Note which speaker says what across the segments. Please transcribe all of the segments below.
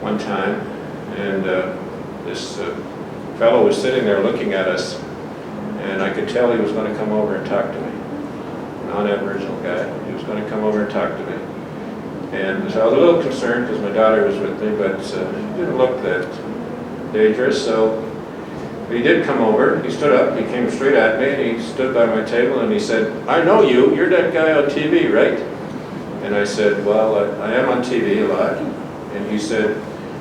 Speaker 1: one time, and this fellow was sitting there looking at us, and I could tell he was going to come over and talk to me. Non-Aboriginal guy. He was going to come over and talk to me. And so I was a little concerned because my daughter was with me, but he didn't look that dangerous. So he did come over. He stood up. He came straight at me, and he stood by my table, and he said, "I know you. You're that guy on TV, right?" And I said, "Well, I am on TV a lot." And he said,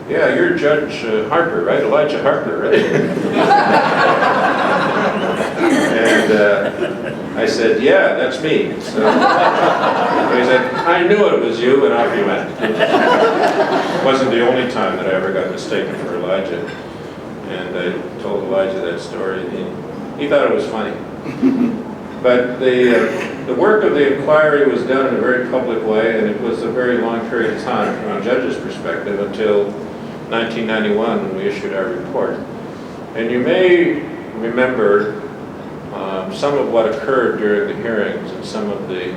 Speaker 1: "Yeah, you're Judge Harper, right? Elijah Harper, right?" And I said, "Yeah, that's me." So he said, "I knew it was you," and off he went. It wasn't the only time that I ever got mistaken for Elijah. And I told Elijah that story, and he thought it was funny. But the work of the inquiry was done in a very public way, and it was a very long period of time from a judge's perspective until 1991 when we issued our report. And you may remember some of what occurred during the hearings and some of the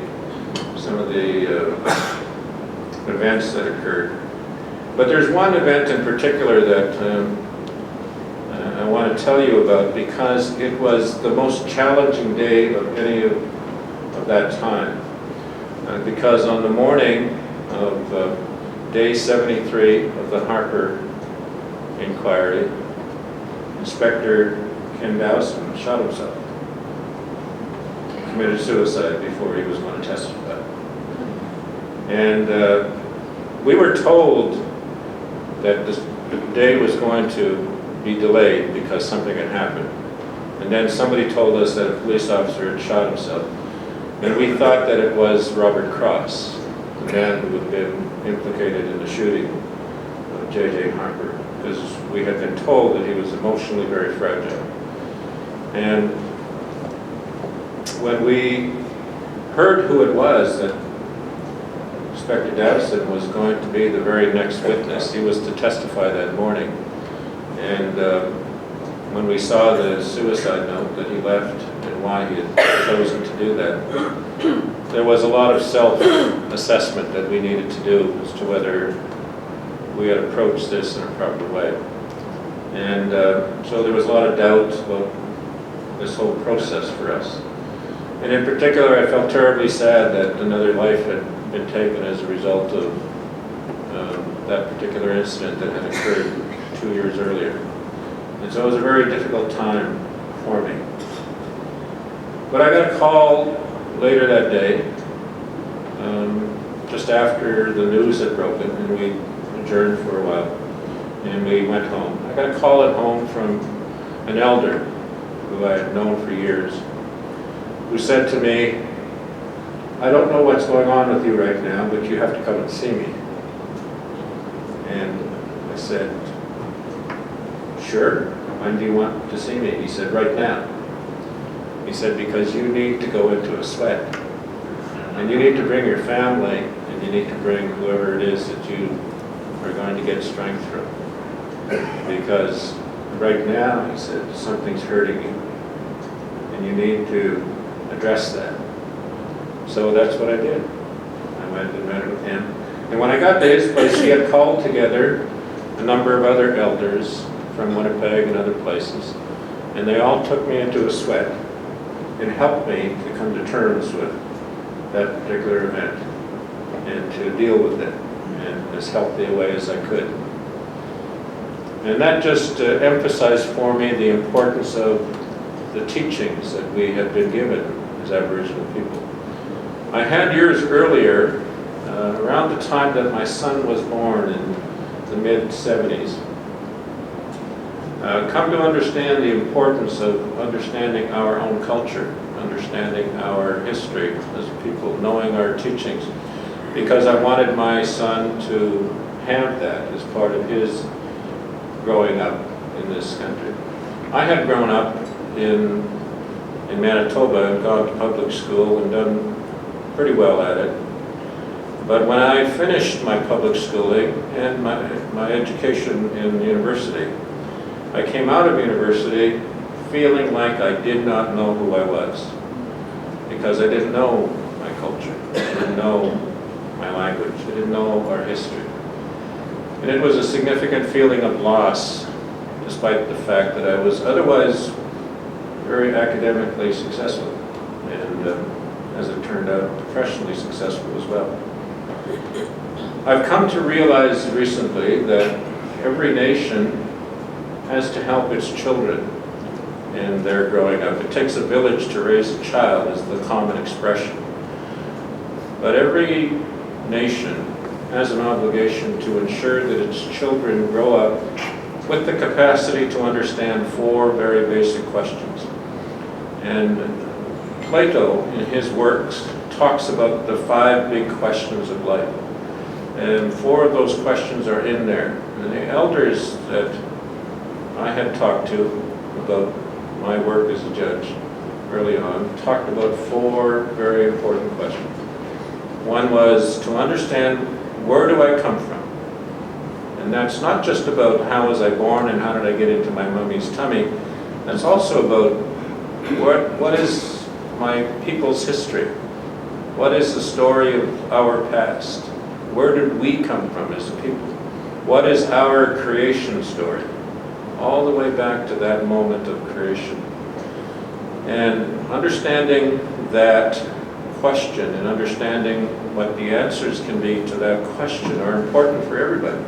Speaker 1: events that occurred. But there's one event in particular that I want to tell you about because it was the most challenging day of any of that time. Because on the morning of day 73 of the Harper inquiry, Inspector Ken Dowson shot himself. Committed suicide before he was going to testify. And we were told that this day was going to be delayed because something had happened. And then somebody told us that a police officer had shot himself. And we thought that it was Robert Cross, the man who had been implicated in the shooting of J.J. Harper, because we had been told that he was emotionally very fragile. And when we heard who it was that Inspector Dowson was going to be the very next witness, he was to testify that morning. And when we saw the suicide note that he left and why he had chosen to do that, there was a lot of self-assessment that we needed to do as to whether we had approached this in a proper way. And so there was a lot of doubt about this whole process for us. And in particular, I felt terribly sad that another life had been taken as a result of that particular incident that had occurred 2 years earlier. And so it was a very difficult time for me. But I got a call later that day, just after the news had broken, and we adjourned for a while, and we went home. I got a call at home from an elder who I had known for years, who said to me, "I don't know what's going on with you right now, but you have to come and see me." And I said, "Sure, when do you want to see me?" He said, "Right now." He said, "Because you need to go into a sweat. And you need to bring your family, and you need to bring whoever it is that you are going to get strength from. Because right now," he said, "something's hurting you. And you need to address that." So that's what I did. I went and met with him. And when I got to his place, he had called together a number of other elders from Winnipeg and other places. And they all took me into a sweat and helped me to come to terms with that particular event and to deal with it in as healthy a way as I could. And that just emphasized for me the importance of the teachings that we had been given as Aboriginal people. I had years earlier, around the time that my son was born in the mid-70s, come to understand the importance of understanding our own culture, understanding our history as people, knowing our teachings, because I wanted my son to have that as part of his growing up in this country. I had grown up in Manitoba and gone to public school and done pretty well at it. But when I finished my public schooling and my education in university, I came out of university feeling like I did not know who I was, because I didn't know my culture, I didn't know my language, I didn't know our history. And it was a significant feeling of loss, despite the fact that I was otherwise very academically successful, and as it turned out, professionally successful as well. I've come to realize recently that every nation has to help its children in their growing up. It takes a village to raise a child, is the common expression. But every nation has an obligation to ensure that its children grow up with the capacity to understand 4 very basic questions. And Plato, in his works, talks about the 5 big questions of life. And 4 of those questions are in there. And the elders that I had talked to about my work as a judge early on talked about 4 very important questions. One was to understand, where do I come from? And that's not just about how was I born and how did I get into my mummy's tummy. That's also about what is my people's history? What is the story of our past? Where did we come from as a people? What is our creation story? All the way back to that moment of creation. And understanding that question and understanding what the answers can be to that question are important for everybody.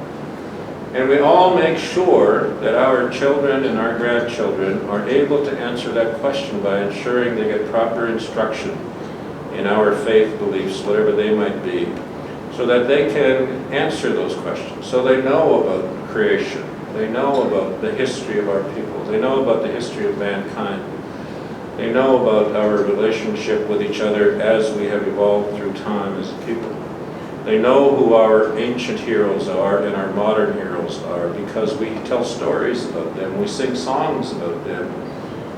Speaker 1: And we all make sure that our children and our grandchildren are able to answer that question by ensuring they get proper instruction in our faith beliefs, whatever they might be, so that they can answer those questions. So they know about creation. They know about the history of our people. They know about the history of mankind. They know about our relationship with each other as we have evolved through time as a people. They know who our ancient heroes are and our modern heroes are, because we tell stories about them, we sing songs about them,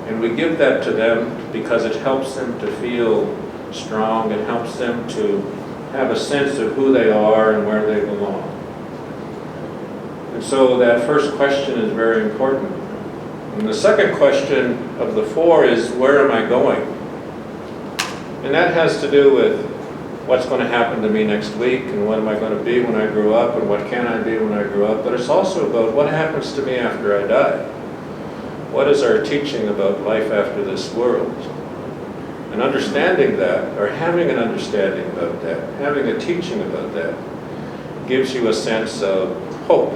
Speaker 1: and we give that to them because it helps them to feel strong, it helps them to have a sense of who they are and where they belong. And so that first question is very important. And the second question of the 4 is, where am I going? And that has to do with what's going to happen to me next week, and what am I going to be when I grow up, and what can I be when I grow up. But it's also about what happens to me after I die. What is our teaching about life after this world? And understanding that, or having an understanding about that, having a teaching about that, gives you a sense of hope,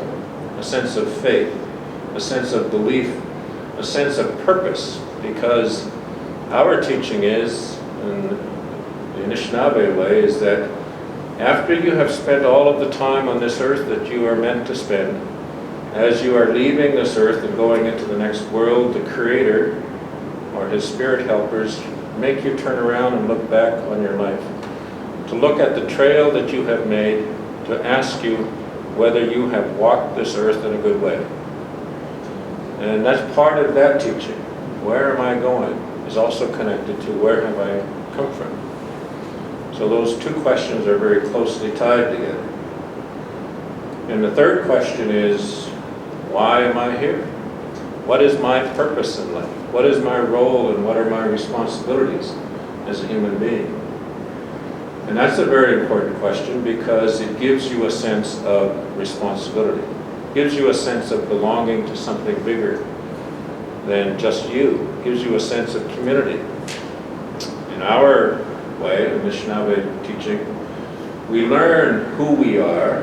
Speaker 1: a sense of faith, a sense of belief, a sense of purpose, because our teaching is, in the Anishinaabe way, is that after you have spent all of the time on this earth that you are meant to spend, as you are leaving this earth and going into the next world, the Creator or His spirit helpers make you turn around and look back on your life, to look at the trail that you have made, to ask you whether you have walked this earth in a good way. And that's part of that teaching. Where am I going is also connected to where have I come from. So those 2 questions are very closely tied together. And the third question is, why am I here? What is my purpose in life? What is my role and what are my responsibilities as a human being? And that's a very important question, because it gives you a sense of responsibility. It gives you a sense of belonging to something bigger than just you. It gives you a sense of community. In our way, in Anishinaabe teaching, we learn who we are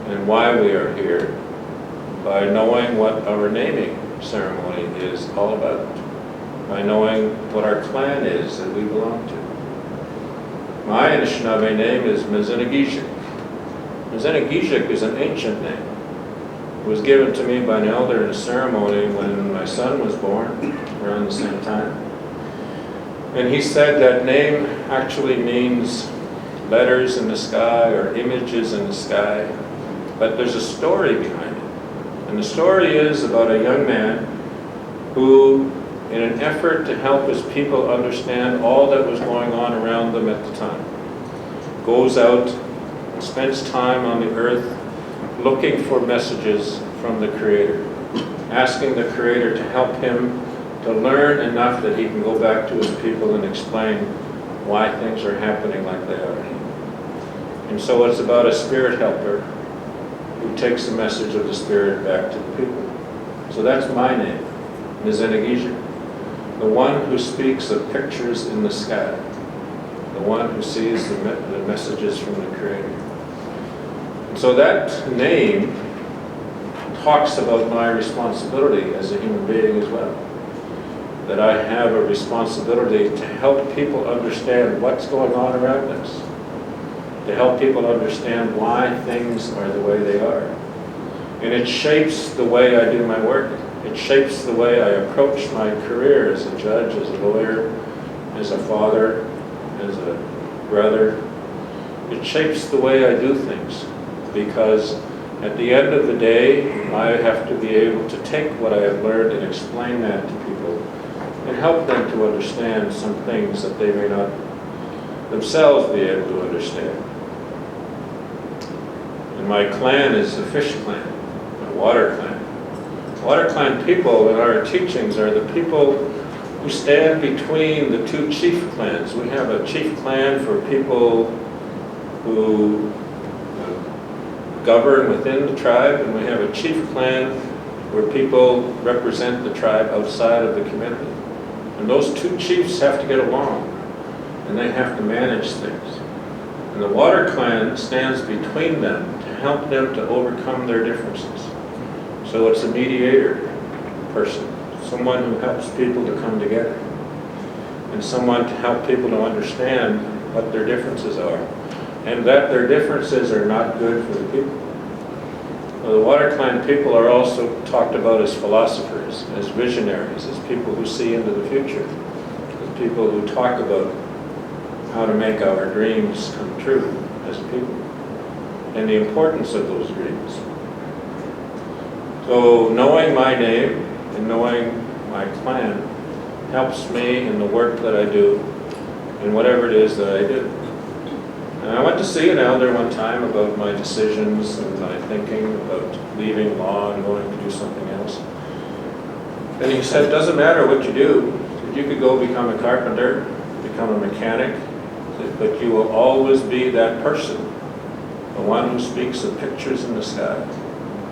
Speaker 1: and why we are here by knowing what our naming ceremony is all about, by knowing what our clan is that we belong to. My Anishinaabe name is Mezenegijik. Mezenegijik is an ancient name. It was given to me by an elder in a ceremony when my son was born, around the same time. And he said that name actually means letters in the sky or images in the sky, but there's a story behind it. And the story is about a young man who, in an effort to help his people understand all that was going on around them at the time, goes out and spends time on the earth looking for messages from the Creator, asking the Creator to help him to learn enough that he can go back to his people and explain why things are happening like they are. And so it's about a spirit helper who takes the message of the Spirit back to the people. So that's my name, Nizinagija. The one who speaks of pictures in the sky. The one who sees the messages from the Creator. And so that name talks about my responsibility as a human being as well. That I have a responsibility to help people understand what's going on around us. To help people understand why things are the way they are. And it shapes the way I do my work. It shapes the way I approach my career as a judge, as a lawyer, as a father, as a brother. It shapes the way I do things, because at the end of the day, I have to be able to take what I have learned and explain that to people and help them to understand some things that they may not themselves be able to understand. And my clan is the fish clan, the water clan. Water clan people in our teachings are the people who stand between the two chief clans. We have a chief clan for people who govern within the tribe, and we have a chief clan where people represent the tribe outside of the community. And those two chiefs have to get along, and they have to manage things. And the water clan stands between them to help them to overcome their differences. So it's a mediator person, someone who helps people to come together, and someone to help people to understand what their differences are, and that their differences are not good for the people. Well, the water clan people are also talked about as philosophers, as visionaries, as people who see into the future, as people who talk about how to make our dreams come true as people, and the importance of those dreams. So knowing my name and knowing my clan helps me in the work that I do and whatever it is that I do. And I went to see an elder one time about my decisions and my thinking about leaving law and going to do something else. And he said, it doesn't matter what you do. You could go become a carpenter, become a mechanic, but you will always be that person, the one who speaks of pictures in the sky,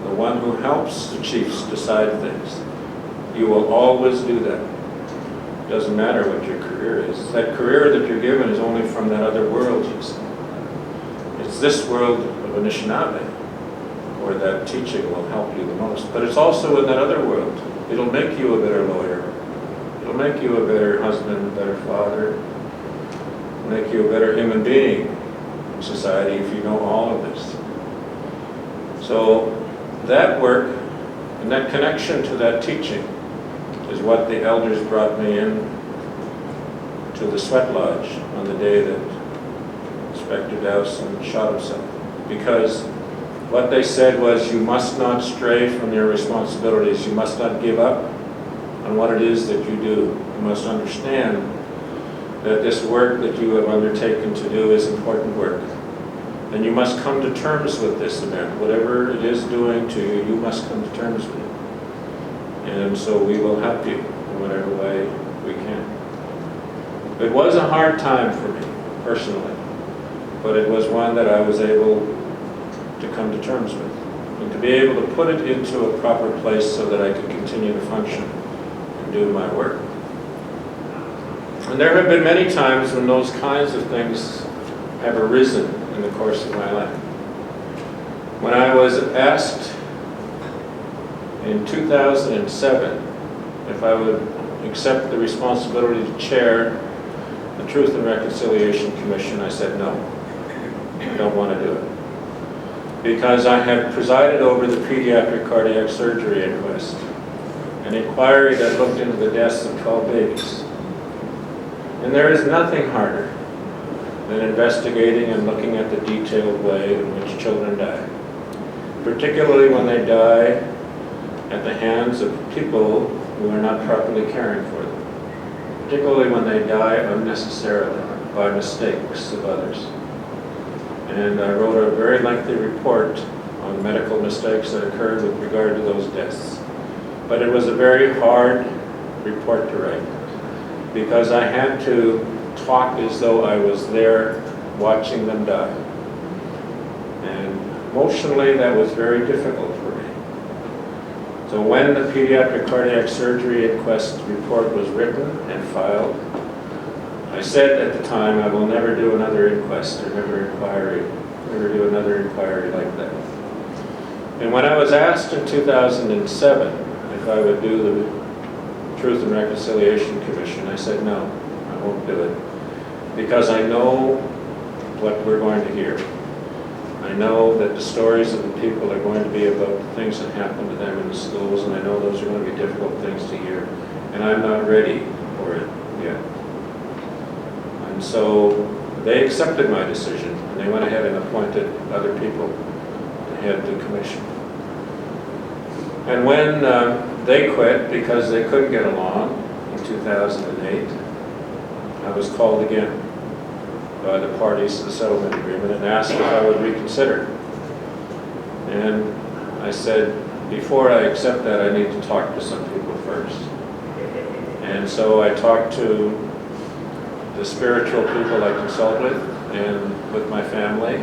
Speaker 1: the one who helps the chiefs decide things. You will always do that. It doesn't matter what your career is. That career that you're given is only from that other world, you see. It's this world of Anishinaabe where that teaching will help you the most. But it's also in that other world. It'll make you a better lawyer. It'll make you a better husband, a better father. It'll make you a better human being in society if you know all of this. So that work and that connection to that teaching is what the elders brought me in to the sweat lodge on the day that Inspector Dowson shot himself. Because what they said was, you must not stray from your responsibilities. You must not give up on what it is that you do. You must understand that this work that you have undertaken to do is important work. And you must come to terms with this event. Whatever it is doing to you, you must come to terms with it. And so we will help you in whatever way we can. It was a hard time for me, personally, but it was one that I was able to come to terms with, and to be able to put it into a proper place so that I could continue to function and do my work. And there have been many times when those kinds of things have arisen in the course of my life. When I was asked in 2007 if I would accept the responsibility to chair the Truth and Reconciliation Commission, I said no. I don't want to do it. Because I had presided over the pediatric cardiac surgery inquest, an inquiry that looked into the deaths of 12 babies. And there is nothing harder than investigating and looking at the detailed way in which children die, particularly when they die at the hands of people who are not properly caring for them, particularly when they die unnecessarily by mistakes of others. And I wrote a very lengthy report on medical mistakes that occurred with regard to those deaths. But it was a very hard report to write, because I had to talk as though I was there watching them die. And emotionally, that was very difficult for me. So when the pediatric cardiac surgery inquest report was written and filed, I said at the time, I will never do another inquest or never do another inquiry like that. And when I was asked in 2007 if I would do the Truth and Reconciliation Commission, I said no, I won't do it. Because I know what we're going to hear. I know that the stories of the people are going to be about the things that happen to them in the schools, and I know those are going to be difficult things to hear. And I'm not ready for it yet. And so they accepted my decision, and they went ahead and appointed other people to head the commission. And when they quit because they couldn't get along in 2008, I was called again by the parties to the settlement agreement and asked if I would reconsider. And I said, before I accept that, I need to talk to some people first. And so I talked to the spiritual people I consult with and with my family.